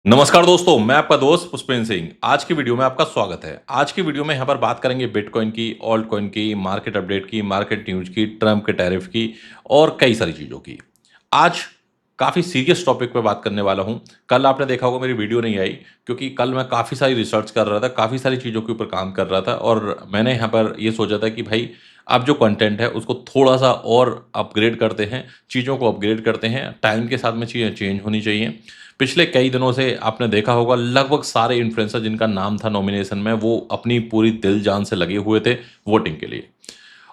नमस्कार दोस्तों, मैं आपका दोस्त पुष्पेंद्र सिंह। आज की वीडियो में आपका स्वागत है। आज की वीडियो में यहाँ पर बात करेंगे बिटकॉइन की, ऑल्ट कॉइन की, मार्केट अपडेट की, मार्केट न्यूज़ की, ट्रम्प के टैरिफ की और कई सारी चीज़ों की। आज काफ़ी सीरियस टॉपिक पे बात करने वाला हूँ। कल आपने देखा होगा मेरी वीडियो नहीं आई क्योंकि कल मैं काफ़ी सारी रिसर्च कर रहा था, काफ़ी सारी चीज़ों के ऊपर काम कर रहा था और मैंने यहाँ पर ये सोचा था कि भाई अब जो कंटेंट है उसको थोड़ा-सा और अपग्रेड करते हैं, चीज़ों को अपग्रेड करते हैं, टाइम के साथ में चीज़ें चेंज होनी चाहिए। पिछले कई दिनों से आपने देखा होगा लगभग सारे इन्फ्लुएंसर जिनका नाम था नॉमिनेशन में वो अपनी पूरी दिल जान से लगे हुए थे वोटिंग के लिए।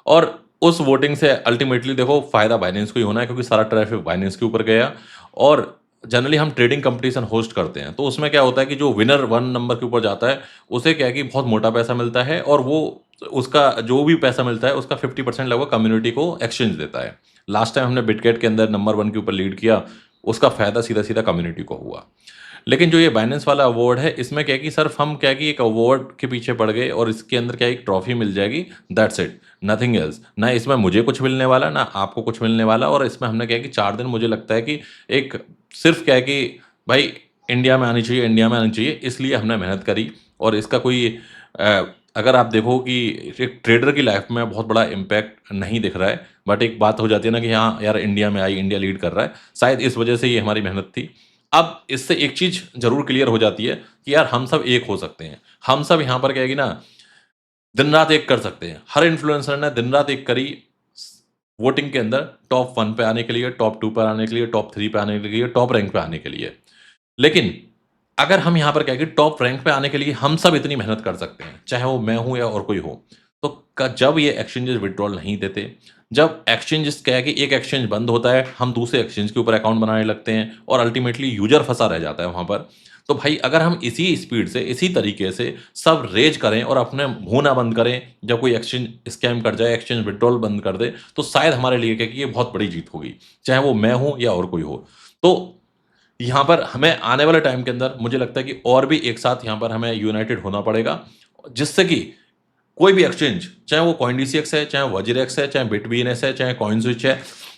और उस वोटिंग से अल्टीमेटली देखो फ़ायदा बाइनेंस को ही होना है क्योंकि सारा ट्रैफ़िक बाइनेंस के ऊपर गया और जनरली हम ट्रेडिंग कॉम्पिटिशन होस्ट करते हैं। तो उसमें क्या होता है कि जो विनर 1 नंबर के ऊपर जाता है, उसे क्या है कि बहुत मोटा पैसा मिलता है और वो उसका जो भी पैसा मिलता है उसका 50% लगभग कम्युनिटी को एक्सचेंज देता है। लास्ट टाइम हमने बिटगेट के अंदर नंबर 1 के ऊपर लीड किया, उसका फ़ायदा सीधा-सीधा कम्युनिटी को हुआ। लेकिन जो ये बाइनेंस वाला अवार्ड है, इसमें क्या है कि सिर्फ़ हम क्या है कि एक अवार्ड के पीछे पड़ गए और इसके अंदर क्या है एक ट्रॉफ़ी मिल जाएगी, दैट्स इट, नथिंग एल्स। ना इसमें मुझे कुछ मिलने वाला, ना आपको कुछ मिलने वाला और इसमें हमने क्या है कि 4 दिन मुझे लगता है कि एक सिर्फ़ क्या है कि भाई इंडिया में आनी चाहिए, इंडिया में आनी चाहिए, इसलिए हमने मेहनत करी और इसका कोई अ, अगर आप देखो कि एक ट्रेडर की लाइफ़ में बहुत बड़ा इम्पैक्ट नहीं दिख रहा है, बट एक बात हो जाती है ना कि हाँ, यार इंडिया में आई, इंडिया लीड कर रहा है, शायद इस वजह से ये हमारी मेहनत थी। अब इससे एक चीज़ ज़रूर क्लियर हो जाती है कि यार हम सब एक हो सकते हैं। हम सब यहाँ पर क्या है कि ना दिन-रात एक कर सकते हैं। हर इन्फ्लुएंसर ने दिन-रात एक करी स वोटिंग के अंदर टॉप 1 पे आने के लिए, टॉप 2 पर आने के लिए, टॉप 3 पे आने के लिए, टॉप रैंक पे आने के लिए। लेकिन अगर हम यहाँ पर क्या है कि टॉप रैंक पे आने के लिए हम सब इतनी मेहनत कर सकते हैं, चाहे वो मैं हूँ या और कोई हो। तो क जब ये एक्सचेंजेस विथड्रॉल नहीं देते, जब एक्सचेंजेस क्या है कि एक एक्सचेंज बंद होता है, हम दूसरे एक्सचेंज के ऊपर अकाउंट बनाने लगते हैं और अल्टीमेटली यूज़र फँसा रह जाता है वहाँ पर। तो भाई अगर हम इसी स्पीड से, इसी तरीके से सब रेज करें और अपने मुँह ना बंद करें, जब कोई एक्सचेंज स्कैम कर जाए, एक्सचेंज विथड्रॉल बंद कर दे, तो शायद हमारे लिए क्या है कि ये बहुत बड़ी जीत होगी, चाहे वो मैं हूँ या और कोई हो। तो यहाँ पर हमें आने वाले टाइम के अंदर मुझे लगता है कि और भी एक साथ यहाँ पर हमें यूनाइटेड होना पड़ेगा, जिससे कि कोई भी एक्सचेंज, चाहे वो कॉइनडीसीएक्स है, चाहे वज्रएक्स है, चाहे बिटबीएनएस है, चाहे कॉइनस्विच है,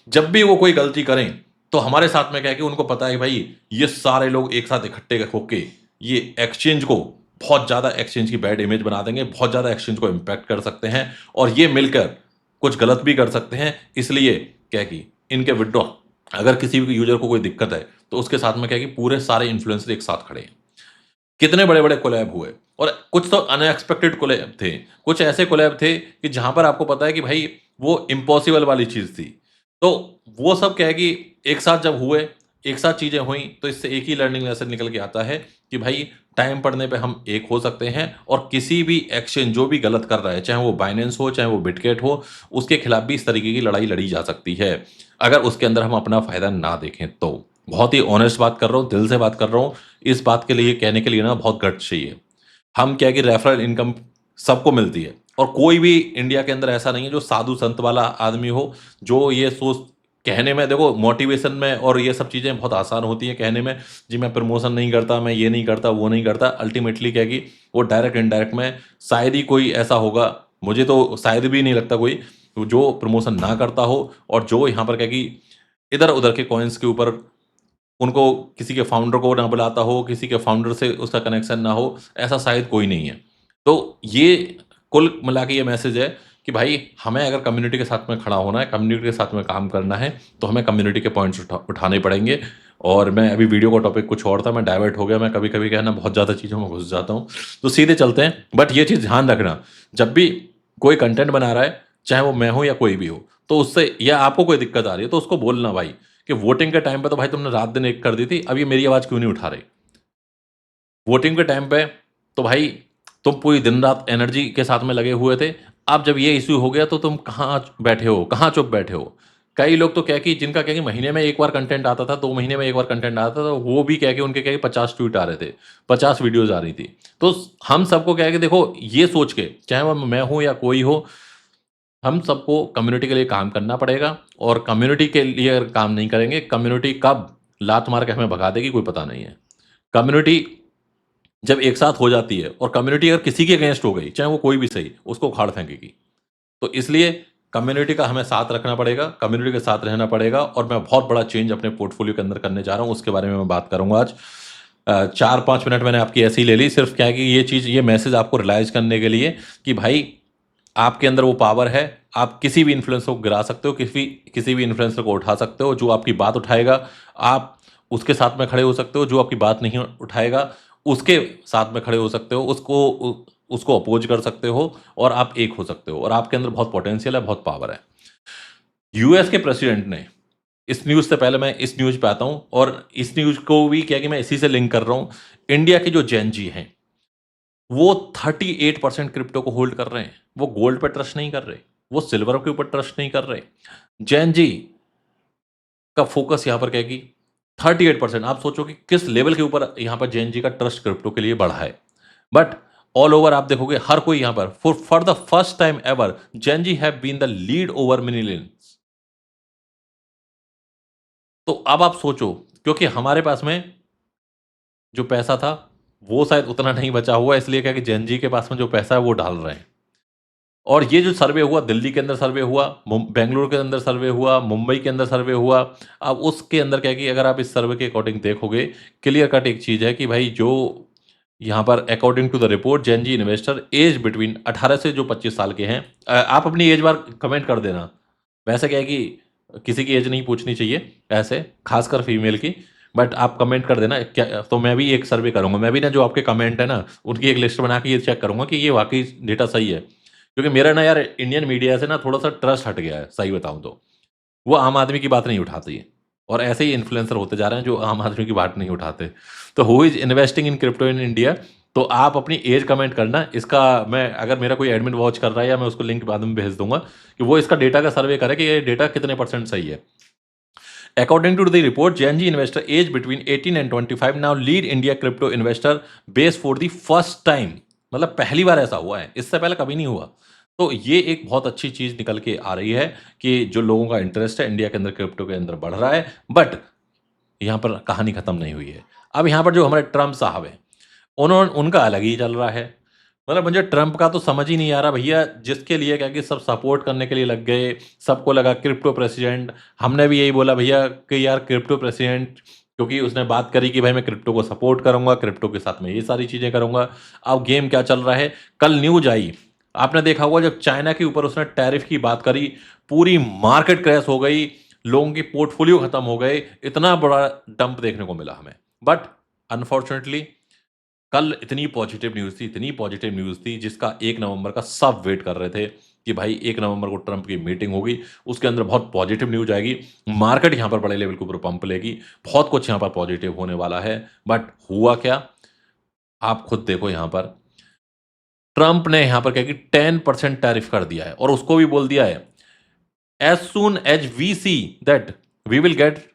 जब भी वो कोई गलती करें, तो हमारे साथ में क्या है कि उनको पता है भाई ये सारे लोग एक साथ इकट्ठे होके ये एक्सचेंज को बहुत ज़्यादा एक्सचेंज की बैड इमेज बना देंगे, बहुत ज़्यादा एक्सचेंज को इम्पैक्ट कर सकते हैं और ये मिलकर कुछ गलत भी कर सकते हैं। इसलिए क्या है कि इनके विथड्रॉ अगर किसी भी यूज़र को कोई दिक्कत है, तो उसके साथ में क्या है कि पूरे सारे इन्फ्लुएंसर एक साथ खड़े हैं। कितने बड़े-बड़े कोलैब हुए और कुछ तो अनएक्सपेक्टेड कोलैब थे। कुछ ऐसे कोलैब थे कि जहाँ पर आपको पता है कि भाई वो इम्पॉसिबल वाली चीज़ थी। तो वो सब क्या है कि एक साथ जब हुए, एक साथ चीज़ें हुईं, तो इससे एक ही लर्निंग लेसन निकल के आता है कि भाई टाइम पड़ने पे हम एक हो सकते हैं और किसी भी एक्सचेंज जो भी गलत कर रहा है, चाहे वो बाइनेंस हो, चाहे वो बिटगेट हो, उसके खिलाफ भी इस तरीके की लड़ाई लड़ी जा सकती है। अगर उसके अंदर हम अपना फ़ायदा ना देखें तो। बहुत ही ऑनेस्ट बात कर रहा हूँ, दिल से बात कर रहा हूँ। इस बात के लिए कहने के लिए ना बहुत गट्स चाहिए। हम क्या है कि रेफरल इनकम सबको मिलती है और कोई भी इंडिया के अंदर ऐसा नहीं है जो साधु संत वाला आदमी हो, जो ये सोच कहने में देखो मोटिवेशन में और ये सब चीज़ें बहुत आसान होती हैं कहने में, जी मैं प्रमोशन नहीं करता, मैं ये नहीं करता, वो नहीं करता। अल्टीमेटली क्या है कि वो डायरेक्ट इनडायरेक्ट में शायद ही कोई ऐसा होगा, मुझे तो शायद भी नहीं लगता कोई, जो प्रमोशन ना करता हो और जो यहाँ पर क्या है कि इधर-उधर के कॉइन्स के ऊपर उनको किसी के फाउंडर को ना बुलाता हो, किसी के फाउंडर से उसका कनेक्शन ना हो, ऐसा शायद कोई नहीं है। तो ये कुल मिला के ये मैसेज है कि भाई हमें अगर कम्युनिटी के साथ में खड़ा होना है, कम्युनिटी के साथ में काम करना है, तो हमें कम्युनिटी के पॉइंट्स उठाने पड़ेंगे। और मैं अभी वीडियो का टॉपिक कुछ और था, मैं डाइवर्ट हो गया, मैं कभी-कभी क्या है ना बहुत ज़्यादा चीज़ों में घुस जाता हूँ। तो सीधे चलते हैं, बट ये चीज़ ध्यान रखना, जब भी कोई कंटेंट बना रहा है, चाहे वो मैं हूँ या कोई भी हो, तो उससे या आपको कोई दिक्कत आ रही है, तो उसको बोलना भाई कि वोटिंग के टाइम पे तो भाई तुमने रात-दिन एक कर दी थी, अब ये मेरी आवाज़ क्यों नहीं उठा रहे? वोटिंग के टाइम पे तो भाई तुम पूरी दिन-रात एनर्जी के साथ में लगे हुए थे। अब जब ये इश्यू हो गया तो तुम कहाँ बैठे हो? कहाँ चुप बैठे हो? कई लोग तो क्या है कि जिनका क्या है कि महीने में 1 बार कंटेंट आता था, 2 महीने में 1 बार कंटेंट आता था, वो भी क्या है कि उनके क्या है कि 50 ट्वीट आ रहे थे, 50 वीडियोज़ आ रही थी। तो हम सबको क्या है कि देखो ये सोच के, चाहे वो मैं हूँ या कोई हो, हम सबको कम्युनिटी के लिए काम करना पड़ेगा और कम्युनिटी के लिए अगर काम नहीं करेंगे, कम्युनिटी कब लात मार के हमें भगा देगी कोई पता नहीं है। कम्युनिटी जब एक साथ हो जाती है और कम्युनिटी अगर किसी के अगेंस्ट हो गई, चाहे वो कोई भी सही, उसको उखाड़ फेंकेगी। तो इसलिए कम्युनिटी का हमें साथ रखना पड़ेगा, कम्युनिटी के साथ रहना पड़ेगा और मैं बहुत बड़ा चेंज अपने पोर्टफोलियो के अंदर करने जा रहा हूँ, उसके बारे में मैं बात करूँगा आज। 4-5 मिनट मैंने आपकी ऐसे ही ले ली, सिर्फ क्या है कि ये चीज़, ये मैसेज आपको रियलाइज़ करने के लिए कि भाई आपके अंदर वो पावर है, आप किसी भी इन्फ्लुएंसर को गिरा सकते हो, किसी भी इन्फ्लुएंसर को उठा सकते हो, जो आपकी बात उठाएगा, आप उसके साथ में खड़े हो सकते हो, जो आपकी बात नहीं उठाएगा, उसके साथ में खड़े हो सकते हो, उसको अपोज़ कर सकते हो और आप एक हो सकते हो और आपके अंदर बहुत पोटेंशियल है, बहुत पावर है। यूएस के प्रेसिडेंट ने, इस न्यूज़ से पहले मैं इस न्यूज़ पे आता हूँ और इस न्यूज़ को भी क्या है कि मैं इसी से लिंक कर रहा हूँ। इंडिया के जो जेन ज़ी हैं, वो 38% क्रिप्टो को होल्ड कर रहे हैं। वो गोल्ड पे ट्रस्ट नहीं कर रहे, वो सिल्वर के ऊपर ट्रस्ट नहीं कर रहे। जेन ज़ी का फोकस यहाँ पर क्या है कि 38%, आप सोचो कि किस लेवल के ऊपर यहाँ पर जेन ज़ी का ट्रस्ट क्रिप्टो के लिए बढ़ा है। बट ऑल ओवर आप देखोगे हर कोई यहाँ पर for the first time ever gen Z have been the lead over millions. तो अब आप सोचो, क्योंकि हमारे पास में जो पैसा था, वो शायद उतना नहीं बचा हुआ, इसलिए क्या कि जेन ज़ी के पास में जो पैसा है वो डाल रहे हैं। और ये जो सर्वे हुआ, दिल्ली के अंदर सर्वे हुआ, बेंगलुरु के अंदर सर्वे हुआ, मुंबई के अंदर सर्वे हुआ। अब उसके अंदर क्या है कि अगर आप इस सर्वे के अकॉर्डिंग देखोगे, क्लियर कट एक चीज़ है कि भाई जो यहाँ पर according to the report gen Z investor age between 18 से जो 25 साल के हैं, आप अपनी एज बार कमेंट कर देना। वैसे क्या है कि किसी की एज नहीं पूछनी चाहिए ऐसे, खासकर फीमेल की, बट आप कमेंट कर देना क्या, तो मैं भी एक सर्वे करूँगा। मैं भी ना जो आपके कमेंट है ना, उनकी एक लिस्ट बना के ये चेक करूँगा कि ये वाक़ई डेटा सही है। क्योंकि मेरा ना यार इंडियन मीडिया से ना थोड़ा-सा ट्रस्ट हट गया है, सही बताऊँ तो। वो आम आदमी की बात नहीं उठाती है और ऐसे ही इन्फ्लुएंसर होते जा रहे हैं जो आम आदमी की बात नहीं उठाते। तो who is investing in crypto in India? तो आप अपनी एज कमेंट करना, इसका मैं, अगर मेरा कोई एडमिन वॉच कर रहा है या मैं उसको लिंक बाद में भेज दूँगा कि वो इसका डेटा का सर्वे करे कि ये डेटा कितने % सही है। According to the report, Gen Z investor aged between 18 and 25 now lead India crypto investor base for the first time। मतलब पहली बार ऐसा हुआ है, इससे पहले कभी नहीं हुआ। तो ये एक बहुत अच्छी चीज़ निकल के आ रही है कि जो लोगों का इंटरेस्ट है इंडिया के अंदर क्रिप्टो के अंदर बढ़ रहा है। बट यहाँ पर कहानी खत्म नहीं हुई है। अब यहाँ पर जो हमारे ट्रम्प साहब हैं, उनका अलग ही चल रहा है। मतलब मुझे ट्रम्प का तो समझ ही नहीं आ रहा भैया, जिसके लिए क्या कि सब सपोर्ट करने के लिए लग गए, सबको लगा क्रिप्टो प्रेसिडेंट। हमने भी यही बोला भैया कि यार क्रिप्टो प्रेसिडेंट, क्योंकि उसने बात करी कि भाई मैं क्रिप्टो को सपोर्ट करूँगा, क्रिप्टो के साथ में ये सारी चीज़ें करूँगा। अब गेम क्या चल रहा है, कल न्यूज़ आई, आपने देखा होगा जब चाइना के ऊपर उसने टैरिफ की बात करी, पूरी मार्केट क्रैश हो गई, लोगों की पोर्टफोलियो खत्म हो गए, इतना बड़ा डंप देखने को मिला हमें। बट अनफॉर्चुनेटली कल इतनी पॉजिटिव न्यूज़ थी, इतनी पॉजिटिव न्यूज़ थी, जिसका 1 नवंबर का सब वेट कर रहे थे कि भाई 1 नवंबर को ट्रंप की मीटिंग होगी, उसके अंदर बहुत पॉजिटिव न्यूज़ आएगी, मार्केट यहाँ पर बड़े लेवल के ऊपर पंप लेगी, बहुत कुछ यहाँ पर पॉजिटिव होने वाला है। बट हुआ क्या? आप खुद देखो यहाँ पर, ट्रंप ने यहाँ पर क्या कि 10% टैरिफ कर दिया है और उसको भी बोल दिया है, as soon as we see that we will get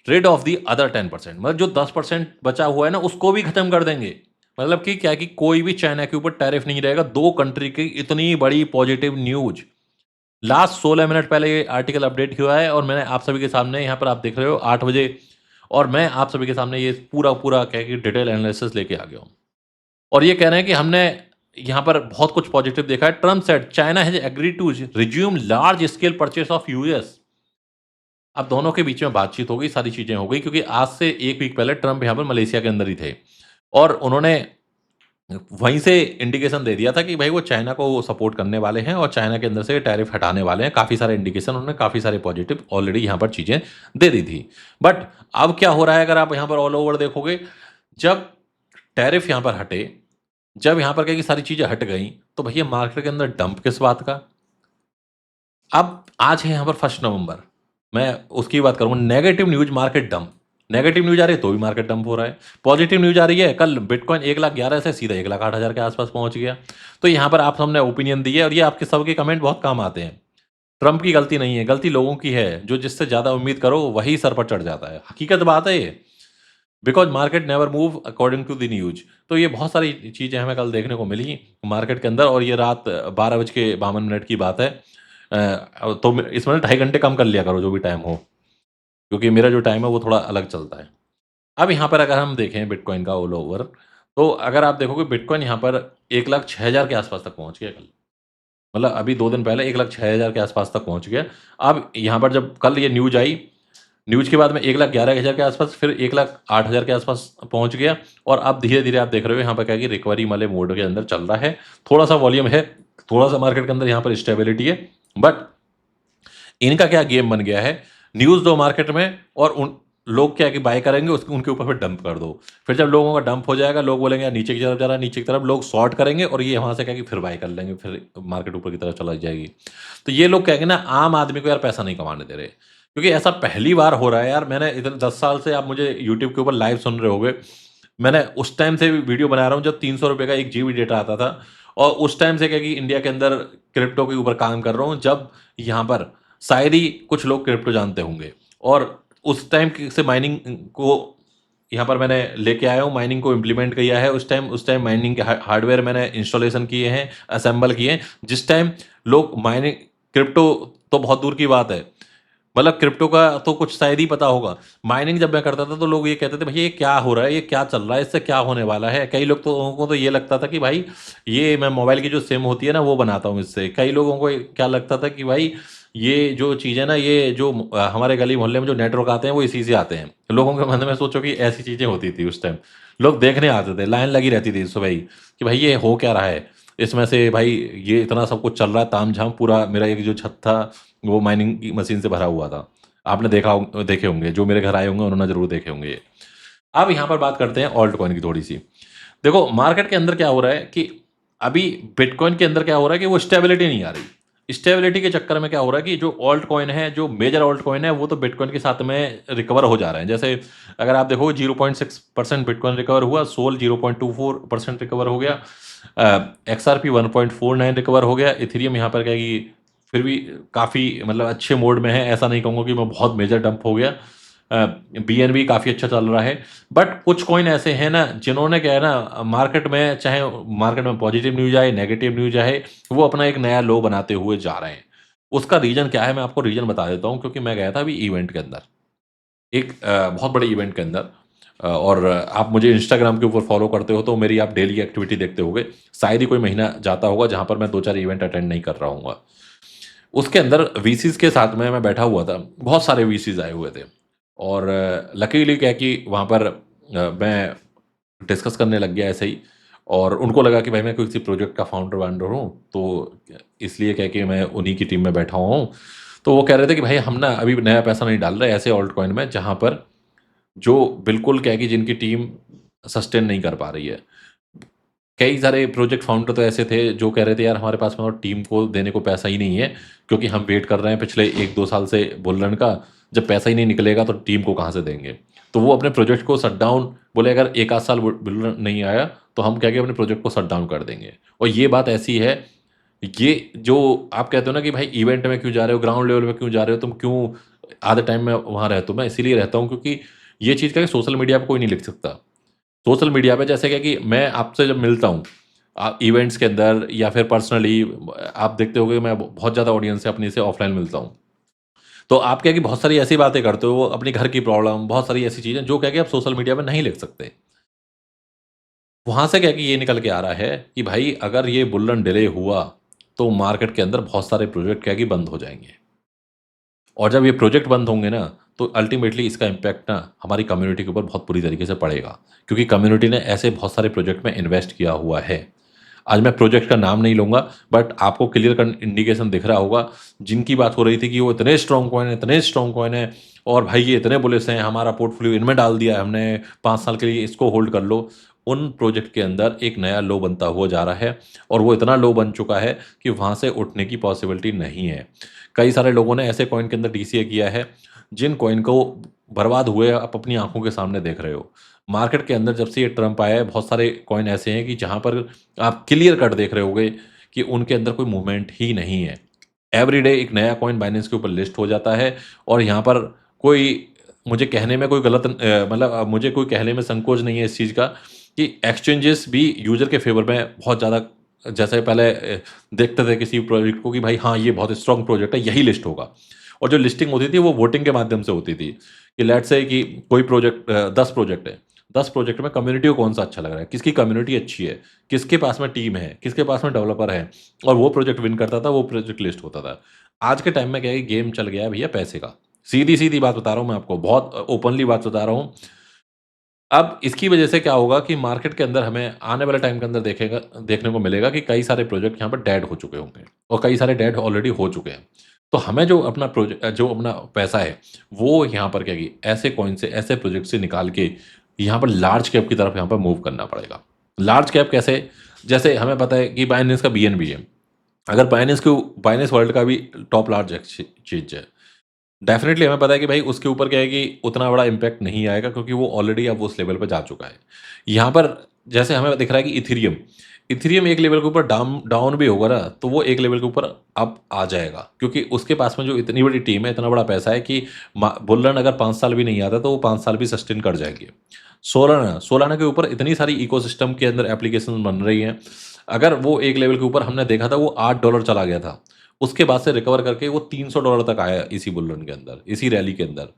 rid of the other 10%। मतलब जो 10% बचा हुआ है ना, उसको भी खत्म कर देंगे। मतलब कि क्या है कि कोई भी चाइना के ऊपर टैरिफ नहीं रहेगा। 2 कंट्री की इतनी बड़ी पॉजिटिव न्यूज़। लास्ट 16 मिनट पहले ये आर्टिकल अपडेट हुआ है और मैंने आप सभी के सामने, यहाँ पर आप देख रहे हो 8 बजे, और मैं आप सभी के सामने ये पूरा-पूरा क्या है कि डिटेल एनालिसिस लेके आ गया हूँ। और ये कह रहे हैं कि हमने यहाँ पर बहुत कुछ पॉजिटिव देखा है। Trump said China has agreed to resume large scale purchase of US. अब दोनों के बीच में बातचीत हो गई, सारी चीज़ें हो गई, क्योंकि आज से 1 वीक पहले ट्रम्प यहाँ पर मलेशिया के अंदर ही थे और उन्होंने वहीं से इंडिकेशन दे दिया था कि भाई वो चाइना को सपोर्ट करने वाले हैं और चाइना के अंदर से टैरिफ हटाने वाले हैं। काफ़ी सारे इंडिकेशन, उन्होंने काफ़ी सारे पॉजिटिव ऑलरेडी यहाँ पर चीज़ें दे दी थी। बट अब क्या हो रहा है, अगर आप यहाँ पर ऑल ओवर देखोगे, जब टैरिफ यहाँ पर हटे, जब यहाँ पर क्या कि सारी चीज़ें हट गई, तो भैया मार्केट के अंदर डंप किस बात का? अब आज है यहाँ पर 1 नवंबर, मैं उसकी बात करूँगा। Negative news market dump, negative news आ रही है तो भी मार्केट डंप हो रहा है। पॉजिटिव न्यूज़ आ रही है, कल बिटकॉइन 1,11,000 से सीधा 1,08,000 के आसपास पहुँच गया। तो यहाँ पर आप सबने ओपिनियन दी है और ये आपके सबके कमेंट बहुत काम आते हैं। ट्रंप की गलती नहीं है, गलती लोगों की है, जो जिससे ज़्यादा उम्मीद करो वही सर पर चढ़ जाता है। हकीकत बात है ये, because market never move according to the news. तो ये बहुत सारी चीज़ें हमें कल देखने को मिली मार्केट के अंदर, और ये रात 12:52 की बात है। तो इसमें ना 2.5 घंटे कम कर लिया करो जो भी टाइम हो, क्योंकि मेरा जो टाइम है वो थोड़ा अलग चलता है। अब यहाँ पर अगर हम देखें बिटकॉइन का ऑल ओवर, तो अगर आप देखोगे बिटकॉइन यहाँ पर 1,06,000 के आसपास तक पहुँच गया कल। मतलब अभी 2 दिन पहले 1,06,000 के आसपास तक पहुँच गया। अब यहाँ पर जब कल ये न्यूज़ आई, न्यूज़ के बाद में 1,11,000 के आसपास, फिर 1,08,000 के आसपास पहुँच गया और अब धीरे-धीरे आप देख रहे हो यहाँ पर क्या है कि रिकवरी वाले मोड के अंदर चल रहा है। थोड़ा-सा वॉल्यूम है, थोड़ा-सा मार्केट के अंदर यहाँ पर स्टेबिलिटी है, बट इनका क्या गेम बन गया है, न्यूज़ दो मार्केट में और उन लोग क्या है कि बाय करेंगे, उसके उनके ऊपर फिर डंप कर दो। फिर जब लोगों का डंप हो जाएगा, लोग बोलेंगे यार नीचे की तरफ जा रहा है, नीचे की तरफ लोग शॉर्ट करेंगे और ये वहाँ से क्या है कि फिर बाय कर लेंगे, फिर मार्केट ऊपर की तरफ चला जाएगी। तो ये लोग क्या है कि ना आम आदमी को यार पैसा नहीं कमाने दे रहे। क्योंकि ऐसा पहली बार हो रहा है यार, मैंने इतने 10 साल से आप मुझे यूट्यूब के ऊपर लाइव सुन रहे होंगे। मैंने उस टाइम से वीडियो बना रहा हूँ जब ₹300 का 1 जीबी डेटा आता था और उस टाइम से क्या है कि इंडिया के अंदर क्रिप्टो के ऊपर काम कर रहा हूँ, जब यहाँ पर शायद ही कुछ लोग क्रिप्टो जानते होंगे और उस टाइम से माइनिंग को यहाँ पर मैंने लेके आया हूँ, माइनिंग को इम्प्लीमेंट किया है। उस टाइम माइनिंग के हार्डवेयर मैंने इंस्टॉलेशन किए हैं, असेंबल किए हैं। जिस टाइम लोग माइनिंग क्रिप्टो तो बहुत दूर की बात है, मतलब क्रिप्टो का तो कुछ शायद ही पता होगा। माइनिंग जब मैं करता था तो लोग ये कहते थे, "भई ये क्या हो रहा है? ये क्या चल रहा है? इससे क्या होने वाला है?" कई लोगों को तो ये लगता था कि भाई ये मैं मोबाइल की जो सिम होती है ना वो बनाता हूँ इससे। कई लोगों को क्या लगता था कि भाई ये जो चीज़ है ना, ये जो हमारे गली मोहल्ले में जो नेटवर्क आते हैं वो इसी से आते हैं। लोगों के मन में सोचो कि ऐसी चीज़ें होती थी उस टाइम। लोग देखने आते थे, लाइन लगी रहती थी सुबह ही कि भाई ये हो क्या रहा है? इसमें से भाई ये इतना सब कुछ चल रहा है तामझाम, पूरा मेरा एक जो छत था वो माइनिंग की मशीन से भरा हुआ था। आपने देखे होंगे, जो मेरे घर आए होंगे उन्होंने ज़रूर देखे होंगे ये। अब यहाँ पर बात करते हैं ऑल्ट कॉइन की थोड़ी-सी। देखो मार्केट के अंदर क्या हो रहा है कि अभी बिटकॉइन के अंदर क्या हो रहा है कि वो स्टेबिलिटी नहीं आ रही। स्टेबिलिटी के चक्कर में क्या हो रहा है कि जो ऑल्ट कॉइन है, जो मेजर ऑल्ट कॉइन है, वो तो बिटकॉइन के साथ में रिकवर हो जा रहे हैं। जैसे अगर आप देखो 0.6% बिटकॉइन रिकवर हुआ, सोल 0.24% रिकवर हो गया, एक्सआरपी 1.49 रिकवर हो गया, इथेरियम यहाँ पर क्या है कि फिर भी काफ़ी मतलब अच्छे मोड में है। ऐसा नहीं कहूँगा कि मैं बहुत मेजर डंप हो गया। बीएनबी काफ़ी अच्छा चल रहा है। बट कुछ कॉइन ऐसे हैं ना जिन्होंने क्या है ना मार्केट में, चाहे मार्केट में पॉजिटिव न्यूज़ आए, नेगेटिव न्यूज़ आए, वो अपना एक नया लो बनाते हुए जा रहे हैं। उसका रीज़न क्या है मैं आपको रीज़न बता देता हूँ, क्योंकि मैं गया था अभी इवेंट के अंदर। एक बहुत बड़े इवेंट के अंदर, और आप मुझे इंस्टाग्राम के ऊपर फ़ॉलो करते हो तो मेरी आप डेली एक्टिविटी देखते होंगे। शायद ही कोई महीना जाता होगा जहाँ पर मैं 2-4 इवेंट अटेंड नहीं कर रहा हूँगा। उसके अंदर वीसीज़ के साथ में मैं बैठा हुआ था। बहुत सारे वीसीज़ आए हुए थे और लकीली क्या है कि वहाँ पर मैं डिस्कस करने लग गया ऐसे ही, और उनको लगा कि भाई मैं किसी प्रोजेक्ट का फाउंडर-वाउंडर हूँ, तो इसलिए क्या है कि मैं उन्हीं की टीम में बैठा हुआ हूँ। तो वो कह रहे थे कि भाई हम ना अभी नया पैसा नहीं डाल रहे ऐसे ऑल्ट कॉइन में जहाँ पर जो बिल्कुल क्या है कि जिनकी टीम सस्टेन नहीं कर पा रही है। कई सारे प्रोजेक्ट फाउंडर तो ऐसे थे जो कह रहे थे यार हमारे पास में और टीम को देने को पैसा ही नहीं है, क्योंकि हम वेट कर रहे हैं पिछले 1-2 साल से बुल रन का, जब पैसा ही नहीं निकलेगा तो टीम को कहाँ से देंगे? तो वो अपने प्रोजेक्ट को शट डाउन, बोले अगर 1 आध साल बुल रन नहीं आया तो हम क्या है कि अपने प्रोजेक्ट को शट डाउन कर देंगे। और ये बात ऐसी है, ये जो आप कहते हो ना कि भाई इवेंट में क्यों जा रहे हो, ग्राउंड लेवल पे क्यों जा रहे हो, तुम क्यों आधे टाइम में वहाँ रहते हो? मैं इसीलिए रहता हूँ क्योंकि ये चीज़ क्या है सोशल मीडिया पे कोई नहीं लिख सकता। सोशल मीडिया पे जैसे क्या कि मैं आपसे जब मिलता हूँ इवेंट्स के अंदर या फिर पर्सनली, आप देखते होंगे मैं बहुत ज़्यादा ऑडियंस से अपनी से ऑफलाइन मिलता हूँ। तो आप क्या है कि बहुत सारी ऐसी बातें करते हो, अपनी घर की प्रॉब्लम, बहुत सारी ऐसी चीज़ें जो क्या है कि आप सोशल मीडिया पे नहीं लिख सकते। वहाँ से क्या है कि ये निकल के आ रहा है कि भाई अगर ये बुल रन डिले हुआ, तो मार्केट के अंदर बहुत सारे प्रोजेक्ट क्या है कि बंद हो जाएँगे। और जब ये प्रोजेक्ट बंद होंगे ना, तो अल्टीमेटली इसका इम्पैक्ट ना हमारी कम्युनिटी के ऊपर बहुत बुरी तरीके से पड़ेगा। क्योंकि कम्युनिटी ने ऐसे बहुत सारे प्रोजेक्ट में इन्वेस्ट किया हुआ है। आज मैं प्रोजेक्ट का नाम नहीं लूँगा, बट आपको क्लियर कन इंडिकेशन दिख रहा होगा, जिनकी बात हो रही थी कि वो इतने स्ट्रॉन्ग कॉइन है, इतने स्ट्रॉन्ग कॉइन है और भाई ये इतने बुलिश हैं, हमारा पोर्टफोलियो इनमें डाल दिया है हमने, 5 साल के लिए इसको होल्ड कर लो। उन प्रोजेक्ट के अंदर एक नया लो बनता हुआ जा रहा है और वो इतना लो बन चुका है कि वहाँ से उठने की पॉसिबिलिटी नहीं है। कई सारे लोगों ने ऐसे कॉइन के अंदर डीसीए किया है, जिन कॉइन को बर्बाद हुए आप अपनी आँखों के सामने देख रहे हो। मार्केट के अंदर जब से ये ट्रम्प आया है, बहुत सारे कॉइन ऐसे हैं कि जहाँ पर आप क्लियर कट देख रहे होंगे कि उनके अंदर कोई मूवमेंट ही नहीं है। एवरीडे एक नया कॉइन बाइनेंस के ऊपर लिस्ट हो जाता है और यहाँ पर कोई मुझे कहने में कोई गलत मतलब मुझे कोई कहने में संकोच नहीं है इस चीज़ का कि एक्सचेंजेस भी यूज़र के फ़ेवर में बहुत ज़्यादा, जैसे पहले देखते थे किसी प्रोजेक्ट को कि भाई हाँ, ये बहुत स्ट्रॉन्ग प्रोजेक्ट है, यही लिस्ट होगा। और जो लिस्टिंग होती थी वो वोटिंग के माध्यम से होती थी कि लेट्स से कि कोई प्रोजेक्ट 10 प्रोजेक्ट है। 10 प्रोजेक्ट में कम्युनिटी को कौन-सा अच्छा लग रहा है, किसकी कम्युनिटी अच्छी है, किसके पास में टीम है, किसके पास में डेवलपर है और वो प्रोजेक्ट विन करता था, वो प्रोजेक्ट लिस्ट होता था। आज के टाइम में क्या है कि गेम चल गया है भैया पैसे का। सीधी-सीधी बात बता रहा हूँ मैं आपको, बहुत ओपनली बात बता रहा हूँ। अब इसकी वजह से क्या होगा कि मार्केट के अंदर हमें आने वाले टाइम के अंदर देखने को मिलेगा कि कई सारे प्रोजेक्ट यहाँ पर डेड हो चुके होंगे और कई सारे डेड ऑलरेडी हो चुके हैं। तो हमें जो अपना पैसा है, वो यहाँ पर क्या कि ऐसे कॉइन से, ऐसे प्रोजेक्ट से निकाल के यहाँ पर लार्ज कैप की तरफ यहाँ पर मूव करना पड़ेगा। लार्ज कैप कैसे? जैसे हमें पता है कि बाइनेंस का बीएनबी है। अगर बाइनेंस वर्ल्ड का भी टॉप लार्ज एक्सचेंज है। डेफ़िनेटली हमें पता है कि भाई उसके ऊपर क्या है कि उतना बड़ा इम्पैक्ट नहीं आएगा क्योंकि वो ऑलरेडी अब उस लेवल पे जा चुका है। यहाँ पर जैसे हमें दिख रहा है कि इथेरियम एक लेवल के ऊपर डाउन भी होगा ना, तो वो एक लेवल के ऊपर अप आ जाएगा क्योंकि उसके पास में जो इतनी बड़ी टीम है, इतना बड़ा पैसा है कि बुल रन अगर 5 साल भी नहीं आता तो वो 5 साल भी सस्टेन कर जाएँगे। सोलाना के ऊपर इतनी सारी इकोसिस्टम के अंदर एप्लीकेशन बन रही हैं। अगर वो एक लेवल के ऊपर हमने देखा था वो $8 चला गया था। उसके बाद से रिकवर करके वो $300 तक आया इसी बुल रन के अंदर, इसी रैली के अंदर।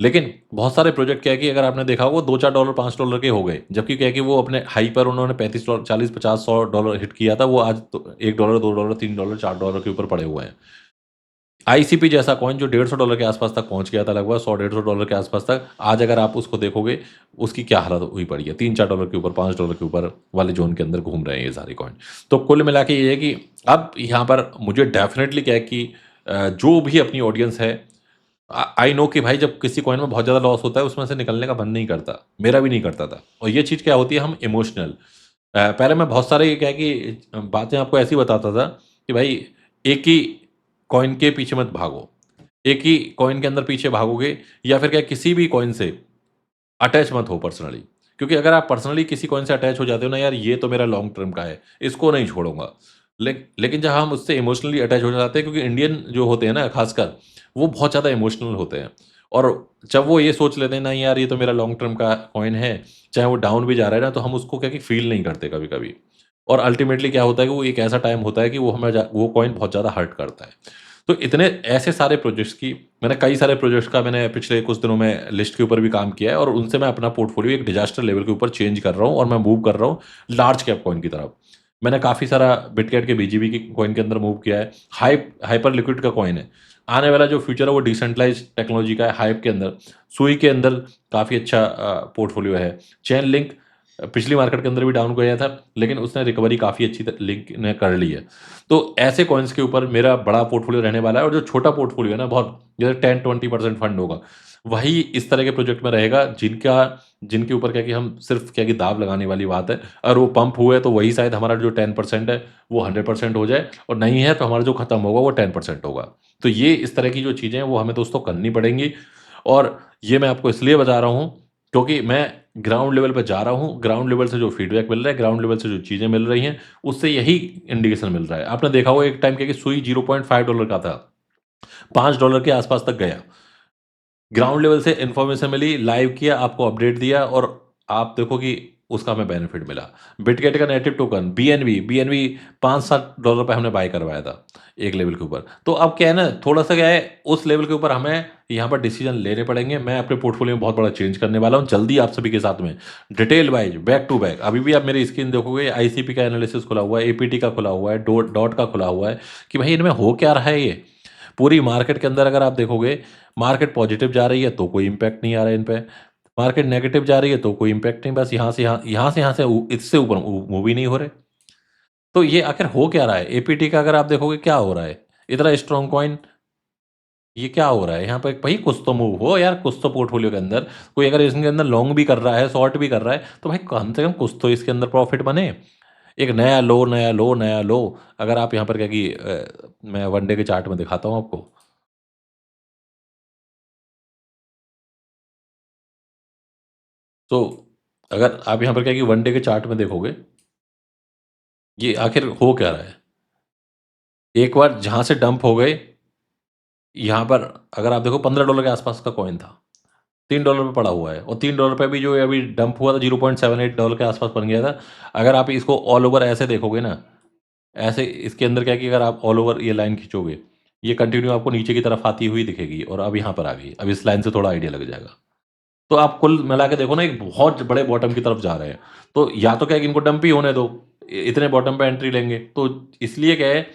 लेकिन बहुत सारे प्रोजेक्ट क्या है कि अगर आपने देखा हो वो $2-4 $5 के हो गए। जबकि क्या है कि वो अपने हाई पर उन्होंने $35 $40 $50 $100 हिट किया था, वो आज तो $1 $2 $3 $4 के ऊपर पड़े हुए हैं। आईसीपी जैसा कॉइन जो $150 के आसपास तक पहुँच गया था लगभग 100 $150 के आसपास तक, आज अगर आप उसको देखोगे, उसकी क्या हालत हुई पड़ी है। $3-4 के ऊपर, $5 के ऊपर वाले ज़ोन के अंदर घूम रहे हैं ये सारे कॉइन। तो कुल मिला के ये है कि अब यहाँ पर मुझे डेफ़िनेटली क्या है कि जो भी अपनी ऑडियंस है आई नो कि भाई जब किसी कॉइन में बहुत ज़्यादा लॉस होता है, उसमें से निकलने का मन नहीं करता। मेरा भी नहीं करता था और ये चीज़ क्या होती है हम इमोशनल पहले मैं बहुत सारे क्या है कि बातें आपको ऐसी बताता था कि भाई एक ही कॉइन के पीछे मत भागो। एक ही कॉइन के अंदर पीछे भागोगे या फिर क्या किसी भी कॉइन से अटैच मत हो पर्सनली। क्योंकि अगर आप पर्सनली किसी कॉइन से अटैच हो जाते हो ना यार ये तो मेरा लॉन्ग टर्म का है, इसको नहीं छोड़ूँगा। लेकिन जब हम उससे इमोशनली अटैच हो जाते हैं क्योंकि इंडियन जो होते हैं ना ख़ासकर, वो बहुत ज़्यादा इमोशनल होते हैं। और जब वो ये सोच लेते हैं नहीं यार ये तो मेरा लॉन्ग टर्म का कॉइन है, चाहे वो डाउन भी जा रहा है ना तो हम उसको क्या है कि फ़ील नहीं करते कभी-कभी। और अल्टीमेटली क्या होता है कि वो एक ऐसा टाइम होता है कि वो कॉइन बहुत ज़्यादा हर्ट करता है। तो इतने ऐसे सारे प्रोजेक्ट्स की मैंने कई सारे प्रोजेक्ट्स का मैंने पिछले कुछ दिनों में लिस्ट के ऊपर भी काम किया है और उनसे मैं अपना पोर्टफोलियो एक डिज़ास्टर लेवल के ऊपर चेंज कर रहा हूँ और मैं मूव कर रहा हूँ लार्ज कैप कॉइन की तरफ। मैंने काफ़ी सारा बिटगेट के बीजीबी की कॉइन के अंदर मूव किया है। हाइपर लिक्विड का कॉइन है। आने वाला जो फ्यूचर है वो डिसेंट्रलाइज़्ड टेक्नोलॉजी का है हाइप के अंदर। सुई के अंदर काफ़ी अच्छा पोर्टफोलियो है। चेन लिंक पिछली मार्केट के अंदर भी डाउन गया था, लेकिन उसने रिकवरी काफ़ी अच्छी लिंक ने कर ली है। तो ऐसे कॉइन्स के ऊपर मेरा बड़ा पोर्टफोलियो रहने वाला है और जो छोटा पोर्टफोलियो है ना बहुत जैसे 10-20% फंड होगा, वही इस तरह के प्रोजेक्ट में रहेगा जिनके ऊपर क्या है कि हम सिर्फ़ क्या है कि दाँव लगाने वाली बात है। और वो पंप हुए तो वही शायद हमारा जो 10% है वो 100% हो जाए और नहीं है तो हमारा जो खत्म होगा वो 10% होगा। तो ये इस तरह की जो चीज़ें हैं वो हमें दोस्तों करनी पड़ेंगी और ये मैं आपको इसलिए बता रहा हूँ क्योंकि मैं ग्राउंड लेवल पे जा रहा हूँ, ग्राउंड लेवल से जो फीडबैक मिल रहा है, ग्राउंड लेवल से जो चीज़ें मिल रही हैं, उससे यही इंडिकेशन मिल रहा है। आपने देखा होगा एक टाइम क्या कि सुई $0.5 का था, $5 के आसपास तक गया। ग्राउंड लेवल से इन्फॉर्मेशन मिली, लाइव किया, आपको अपडेट दिया और आप देखो कि उसका हमें बेनिफिट मिला। बिटगेट का नेटिव टोकन बीएनबी $5-7 पे हमने बाय करवाया था, एक लेवल के ऊपर। तो अब क्या है ना, थोड़ा-सा क्या है, उस लेवल के ऊपर हमें यहाँ पर डिसीज़न लेने पड़ेंगे। मैं अपने पोर्टफोलियो में बहुत बड़ा चेंज करने वाला हूँ, जल्दी आप सभी के साथ में। Detail wise, back to back, अभी भी आप मेरी स्क्रीन देखोगे, आईसीपी का एनालिसिस खुला हुआ है, एपीटी का खुला हुआ है, डॉट का खुला हुआ है, कि भाई इनमें हो क्या रहा है ये? पूरी मार्केट के अंदर अगर आप देखोगे, मार्केट पॉजिटिव जा रही है तो कोई इम्पैक्ट नहीं आ रहा है इन पे। मार्केट नेगेटिव जा रही है तो कोई इम्पैक्ट नहीं, बस यहाँ से इससे ऊपर मूव ही नहीं हो रहे। तो ये आखिर हो क्या रहा है? एपीटी का अगर आप देखोगे क्या हो रहा है? इतना स्ट्रॉन्ग कॉइन, ये क्या हो रहा है? यहाँ पे भई कुछ तो मूव हो यार, कुछ तो पोर्टफोलियो के अंदर कोई अगर इसके अंदर लॉन्ग भी कर रहा है, शॉर्ट भी कर रहा है, तो भाई कम से कम कुछ तो इसके अंदर प्रॉफिट बने। एक नया लो, नया लो, नया लो। अगर आप यहाँ पर क्या कि मैं वन डे के चार्ट में दिखाता हूँ आपको। तो अगर आप यहाँ पर क्या है कि वन डे के चार्ट में देखोगे, ये आखिर हो क्या रहा है? एक बार जहाँ से डंप हो गए, यहाँ पर अगर आप देखो $15 के आसपास का कॉइन था। $3 पे पड़ा हुआ है और $3 पे भी जो है अभी डंप हुआ था $0.78 के आसपास बन गया था। अगर आप इसको ऑल ओवर ऐसे देखोगे ना, ऐसे इसके अंदर क्या है कि अगर आप ऑल ओवर ये लाइन खींचोगे, ये कंटिन्यू आपको नीचे की तरफ आती हुई दिखेगी और अब यहाँ पर आ गई। अब इस लाइन से थोड़ा आइडिया लग जाएगा। तो आप कुल मिला के देखो ना एक बहुत बड़े बॉटम की तरफ जा रहे हैं। तो या तो क्या है कि इनको डंप ही होने दो, इतने बॉटम पे एंट्री लेंगे। तो इसलिए क्या है,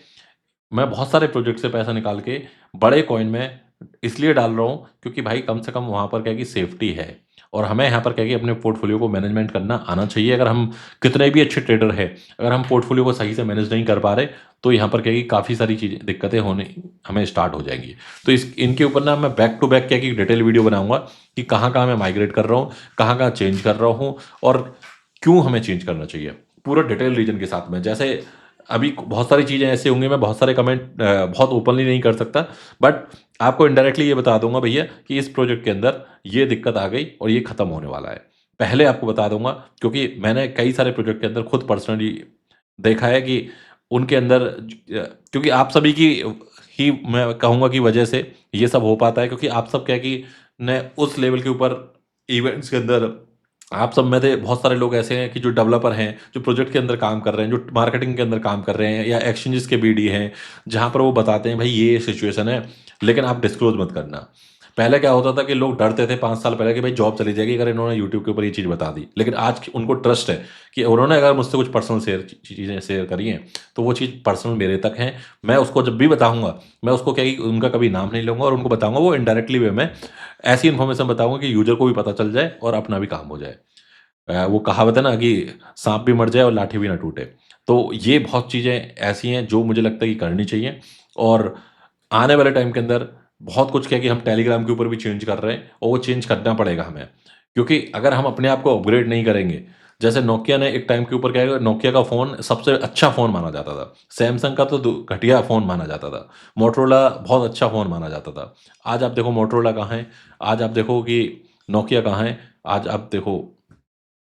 मैं बहुत सारे प्रोजेक्ट से पैसा निकाल के बड़े कॉइन में इसलिए डाल रहा हूँ क्योंकि भाई कम से कम वहाँ पर क्या है कि सेफ्टी है और हमें यहाँ पर क्या है कि अपने पोर्टफोलियो को मैनेजमेंट करना आना चाहिए। अगर हम कितने भी अच्छे ट्रेडर हैं, अगर हम पोर्टफोलियो को सही से मैनेज नहीं कर पा रहे, तो यहाँ पर क्या है कि काफ़ी सारी चीज़ें दिक्कतें होने हमें स्टार्ट हो जाएंगी। तो इस इनके ऊपर ना मैं बैक टू बैक क्या है कि डिटेल वीडियो बनाऊंगा कि कहाँ-कहाँ मैं माइग्रेट कर रहा हूँ, कहाँ-कहाँ चेंज कर रहा हूँ और क्यों हमें चेंज करना चाहिए। पूरा डिटेल रीजन के साथ में। जैसे अभी बहुत सारी चीज़ें ऐसी होंगी, मैं बहुत सारे कमेंट बहुत ओपनली नहीं कर सकता, बट आपको इनडायरेक्टली ये बता दूंगा भैया कि इस प्रोजेक्ट के अंदर ये दिक्कत आ गई और ये खत्म होने वाला है। पहले आपको बता दूंगा क्योंकि मैंने कई सारे प्रोजेक्ट के अंदर खुद पर्सनली देखा है कि उनके अंदर क्योंकि आप सभी की ही मैं कहूँगा कि वजह से ये सब हो पाता है, क्योंकि आप सब क्या है कि ने उस लेवल के ऊपर इवेंट्स के अंदर आप सब में से बहुत सारे लोग ऐसे हैं कि जो डेवलपर हैं, जो प्रोजेक्ट के अंदर काम कर रहे हैं, जो मार्केटिंग के अंदर काम कर रहे हैं या एक्सचेंजेस के बीडी हैं, जहाँ पर वो बताते हैं भाई ये सिचुएशन है, लेकिन आप डिस्क्लोज मत करना। पहले क्या होता था कि लोग डरते थे 5 साल पहले कि भाई जॉब चली जाएगी अगर इन्होंने यूट्यूब के ऊपर ये चीज़ बता दी। लेकिन आज उनको ट्रस्ट है कि उन्होंने अगर मुझसे कुछ पर्सनल चीज़ें शेयर करी हैं, तो वो चीज़ पर्सनल मेरे तक हैं। मैं उसको जब भी बताऊँगा, मैं उसको क्या कि उनका कभी नाम नहीं लूँगा और उनको बताऊँगा वो इनडायरेक्टली वे में ऐसी इन्फॉर्मेशन बताऊँगा कि यूज़र को भी पता चल जाए और अपना भी काम हो जाए। वो कहावत है ना कि साँप भी मर जाए और लाठी भी ना टूटे। तो ये बहुत चीज़ें ऐसी हैं जो मुझे लगता है कि करनी चाहिए और आने वाले टाइम के अंदर बहुत कुछ क्या है कि हम टेलीग्राम के ऊपर भी चेंज कर रहे हैं और वो चेंज करना पड़ेगा हमें। क्योंकि अगर हम अपने आप को अपग्रेड नहीं करेंगे, जैसे नोकिया ने एक टाइम के ऊपर क्या है, नोकिया का फ़ोन सबसे अच्छा फ़ोन माना जाता था। सैमसंग का तो दु घटिया फ़ोन माना जाता था। मोटोरोला बहुत अच्छा फ़ोन माना जाता था। आज आप देखो मोटोरोला कहाँ है, आज आप देखो कि नोकिया कहाँ है, आज आप देखो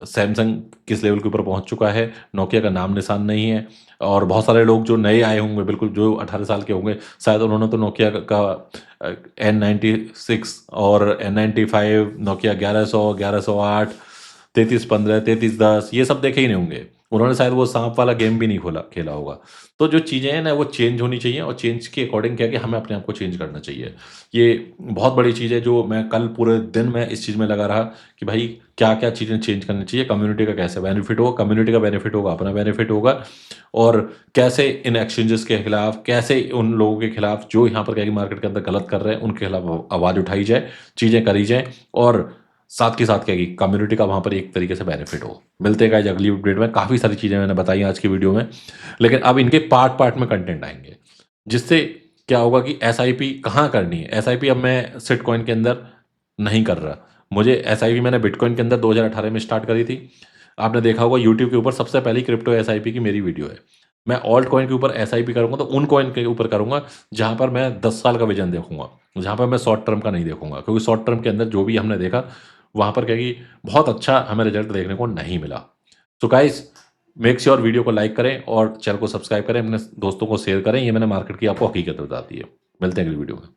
सैमसंग किस लेवल के ऊपर पहुँच चुका है, नोकिया का नाम-निशान नहीं है और बहुत सारे लोग जो नए आए होंगे बिल्कुल जो 18 साल के होंगे, शायद उन्होंने तो नोकिया का N96 और N95, नोकिया 1100, 1108, 3315, 3310 ये सब देखे ही नहीं होंगे। उन्होंने शायद वो साँप वाला गेम भी नहीं खोला खेला होगा। तो जो चीज़ें हैं ना वो चेंज होनी चाहिए और चेंज के अकॉर्डिंग क्या है कि हमें अपने आप को चेंज करना चाहिए। ये बहुत बड़ी चीज़ है जो मैं कल पूरे दिन मैं इस चीज़ में लगा रहा कि भाई क्या-क्या चीज़ें चेंज करनी चाहिए, कम्युनिटी का कैसे बेनिफिट होगा, कम्युनिटी का बेनिफिट होगा, अपना बेनिफिट होगा और कैसे इन एक्सचेंजेस के खिलाफ, कैसे उन लोगों के खिलाफ जो यहाँ पर क्या है कि मार्केट के अंदर गलत कर रहे हैं, उनके खिलाफ आवाज़ उठाई जाए, चीज़ें करी जाएँ और साथ के साथ क्या है कि कम्युनिटी का वहाँ पर एक तरीके से बेनिफिट हो। मिलते हैं गाइस अगली अपडेट में, काफ़ी सारी चीज़ें मैंने बताई आज की वीडियो में, लेकिन अब इनके पार्ट-पार्ट में कंटेंट आएँगे, जिससे क्या होगा कि एसआईपी कहाँ करनी है? एसआईपी अब मैं सिटकॉइन के अंदर नहीं कर रहा। मुझे एसआईपी मैंने बिटकॉइन के अंदर 2018 में स्टार्ट करी थी। आपने देखा होगा यूट्यूब के ऊपर सबसे पहली क्रिप्टो एसआईपी की मेरी वीडियो है। मैं ऑल्ट कॉइन के ऊपर एसआईपी करूँगा तो उन कॉइन के ऊपर करूँगा जहाँ पर मैं 10 साल का विज़न देखूँगा। जहाँ पर मैं शॉर्ट टर्म का नहीं देखूँगा, क्योंकि शॉर्ट टर्म के अंदर जो भी हमने देखा, वहाँ पर क्या है कि बहुत अच्छा हमें रिज़ल्ट देखने को नहीं मिला। So guys make sure video को लाइक करें और चैनल को सब्सक्राइब करें, अपने दोस्तों को शेयर करें। ये मैंने मार्केट की आपको हकीकत बता दी है। मिलते हैं अगली वीडियो में।